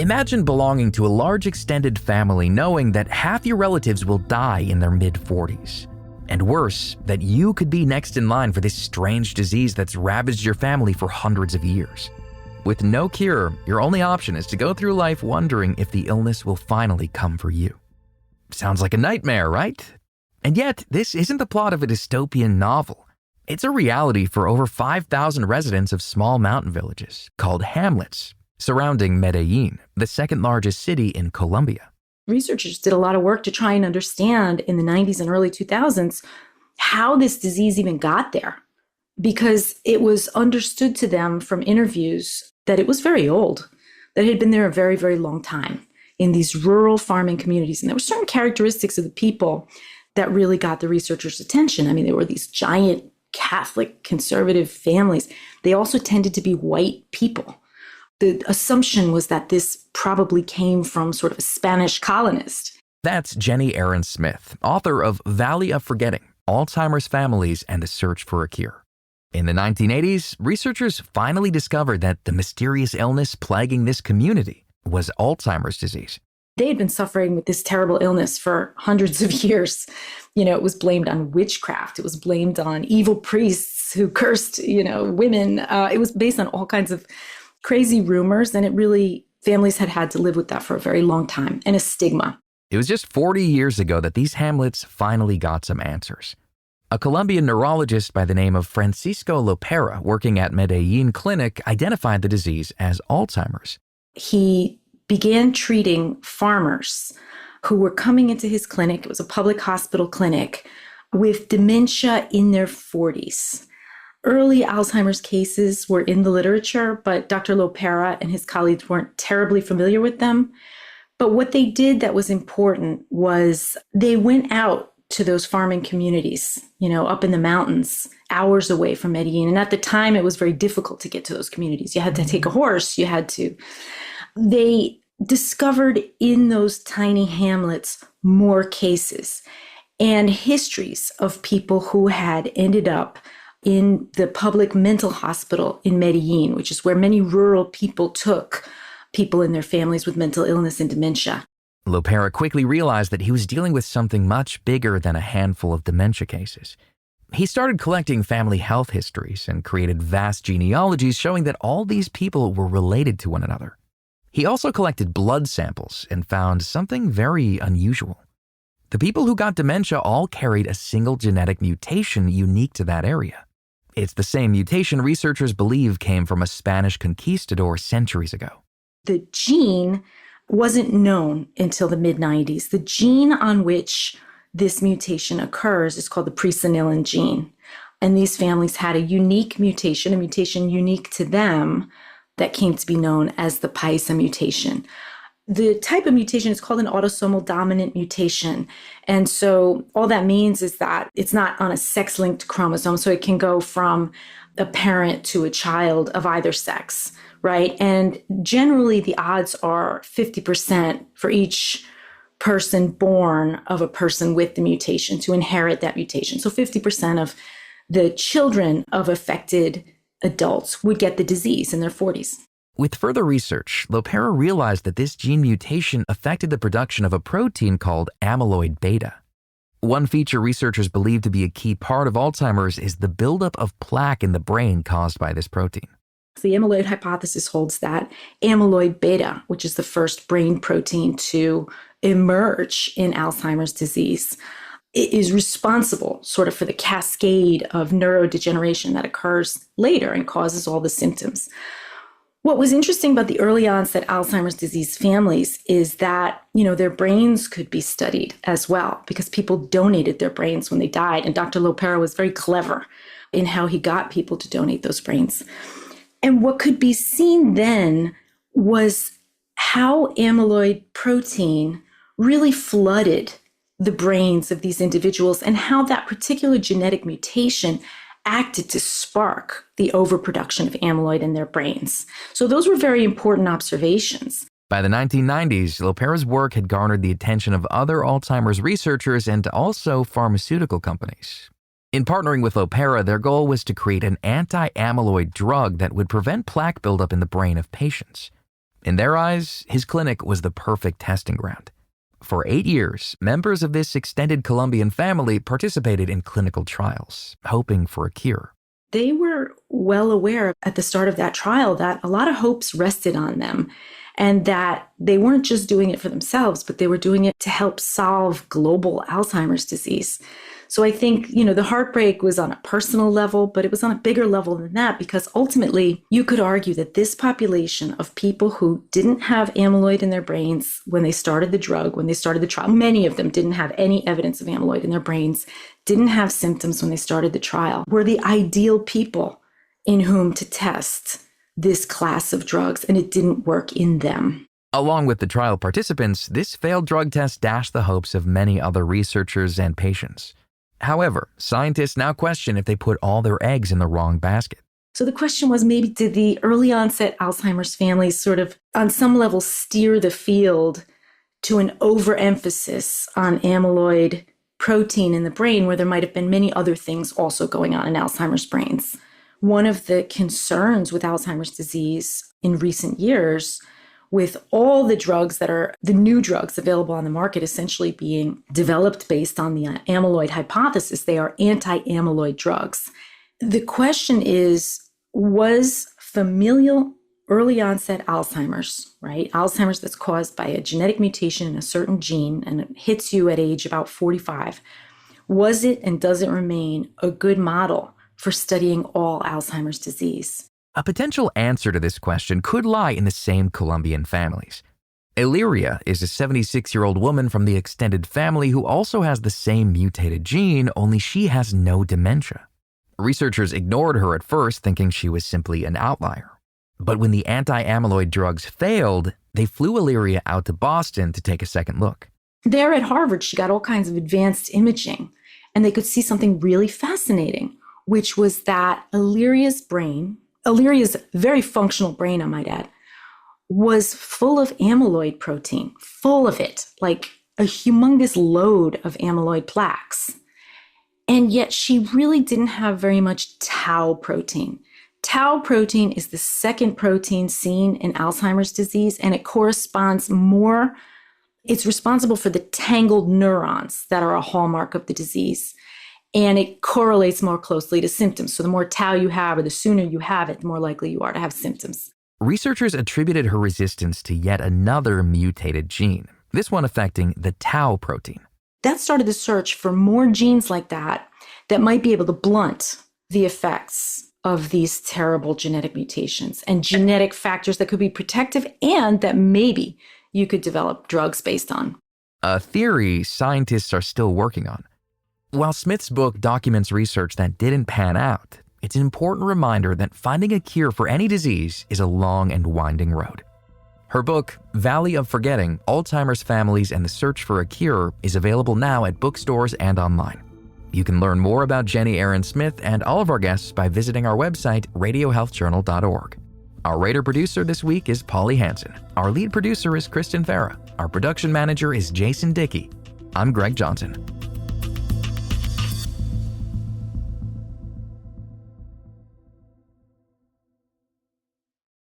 Imagine belonging to a large extended family knowing that half your relatives will die in their mid-40s. And worse, that you could be next in line for this strange disease that's ravaged your family for hundreds of years. With no cure, your only option is to go through life wondering if the illness will finally come for you. Sounds like a nightmare, right? And yet, this isn't the plot of a dystopian novel. It's a reality for over 5,000 residents of small mountain villages called hamlets surrounding Medellin, the second largest city in Colombia. Researchers did a lot of work to try and understand in the 90s and early 2000s how this disease even got there, because it was understood to them from interviews that it was very old, that it had been there a very, very long time in these rural farming communities. And there were certain characteristics of the people that really got the researchers' attention. I mean, there were these giant Catholic conservative families. They also tended to be white people. The assumption was that this probably came from sort of a Spanish colonist. That's Jenny Aaron Smith, author of Valley of Forgetting, Alzheimer's Families and the Search for a Cure. In the 1980s, researchers finally discovered that the mysterious illness plaguing this community was Alzheimer's disease. They had been suffering with this terrible illness for hundreds of years. You know, it was blamed on witchcraft. It was blamed on evil priests who cursed, women. It was based on all kinds of crazy rumors, and families had to live with that for a very long time, and a stigma. It was just 40 years ago that these hamlets finally got some answers. A Colombian neurologist by the name of Francisco Lopera, working at Medellin Clinic, identified the disease as Alzheimer's. He began treating farmers who were coming into his clinic. It was a public hospital clinic with dementia in their 40s. Early Alzheimer's cases were in the literature, but Dr. Lopera and his colleagues weren't terribly familiar with them. But what they did that was important was they went out to those farming communities, up in the mountains, hours away from Medellin. And at the time, it was very difficult to get to those communities. You had to take a horse. They discovered in those tiny hamlets more cases and histories of people who had ended up in the public mental hospital in Medellin, which is where many rural people took people in their families with mental illness and dementia. Lopera quickly realized that he was dealing with something much bigger than a handful of dementia cases. He started collecting family health histories and created vast genealogies showing that all these people were related to one another. He also collected blood samples and found something very unusual. The people who got dementia all carried a single genetic mutation unique to that area. It's the same mutation researchers believe came from a Spanish conquistador centuries ago. The gene wasn't known until the mid-90s. The gene on which this mutation occurs is called the presenilin gene. And these families had a unique mutation, a mutation unique to them, that came to be known as the PISA mutation. The type of mutation is called an autosomal dominant mutation. And so all that means is that it's not on a sex-linked chromosome, so it can go from a parent to a child of either sex, right? And generally the odds are 50% for each person born of a person with the mutation to inherit that mutation. So 50% of the children of affected adults would get the disease in their 40s. With further research, Lopera realized that this gene mutation affected the production of a protein called amyloid beta. One feature researchers believe to be a key part of Alzheimer's is the buildup of plaque in the brain caused by this protein. The amyloid hypothesis holds that amyloid beta, which is the first brain protein to emerge in Alzheimer's disease, is responsible sort of for the cascade of neurodegeneration that occurs later and causes all the symptoms. What was interesting about the early onset Alzheimer's disease families is that, their brains could be studied as well because people donated their brains when they died. And Dr. Lopera was very clever in how he got people to donate those brains. And what could be seen then was how amyloid protein really flooded the brains of these individuals and how that particular genetic mutation acted to spark the overproduction of amyloid in their brains. So those were very important observations. By the 1990s, Lopera's work had garnered the attention of other Alzheimer's researchers and also pharmaceutical companies. In partnering with Lopera, their goal was to create an anti-amyloid drug that would prevent plaque buildup in the brain of patients. In their eyes, his clinic was the perfect testing ground. For 8 years, members of this extended Columbian family participated in clinical trials, hoping for a cure. They were well aware at the start of that trial that a lot of hopes rested on them, and that they weren't just doing it for themselves, but they were doing it to help solve global Alzheimer's disease. So I think, the heartbreak was on a personal level, but it was on a bigger level than that, because ultimately you could argue that this population of people who didn't have amyloid in their brains when they started the drug, when they started the trial, many of them didn't have any evidence of amyloid in their brains, didn't have symptoms when they started the trial, were the ideal people in whom to test this class of drugs, and it didn't work in them. Along with the trial participants, this failed drug test dashed the hopes of many other researchers and patients. However, scientists now question if they put all their eggs in the wrong basket. So the question was, maybe did the early onset Alzheimer's families sort of, on some level, steer the field to an overemphasis on amyloid protein in the brain, where there might have been many other things also going on in Alzheimer's brains? One of the concerns with Alzheimer's disease in recent years, with all the drugs that are the new drugs available on the market essentially being developed based on the amyloid hypothesis, they are anti-amyloid drugs. The question is, was familial early onset Alzheimer's, right? Alzheimer's that's caused by a genetic mutation in a certain gene and it hits you at age about 45. Was it and does it remain a good model for studying all Alzheimer's disease? A potential answer to this question could lie in the same Columbian families. Illyria is a 76-year-old woman from the extended family who also has the same mutated gene, only she has no dementia. Researchers ignored her at first, thinking she was simply an outlier. But when the anti-amyloid drugs failed, they flew Illyria out to Boston to take a second look. There at Harvard, she got all kinds of advanced imaging, and they could see something really fascinating, which was that Illyria's very functional brain, I might add, was full of amyloid protein, full of it, like a humongous load of amyloid plaques. And yet she really didn't have very much tau protein. Tau protein is the second protein seen in Alzheimer's disease, and it corresponds more, it's responsible for the tangled neurons that are a hallmark of the disease. And it correlates more closely to symptoms. So the more tau you have, or the sooner you have it, the more likely you are to have symptoms. Researchers attributed her resistance to yet another mutated gene, this one affecting the tau protein. That started the search for more genes like that might be able to blunt the effects of these terrible genetic mutations and genetic factors that could be protective and that maybe you could develop drugs based on. A theory scientists are still working on. While Smith's book documents research that didn't pan out, it's an important reminder that finding a cure for any disease is a long and winding road. Her book, Valley of Forgetting: Alzheimer's Families and the Search for a Cure, is available now at bookstores and online. You can learn more about Jenny Aaron Smith and all of our guests by visiting our website, radiohealthjournal.org. Our writer-producer this week is Polly Hansen. Our lead producer is Kristen Farah. Our production manager is Jason Dickey. I'm Greg Johnson.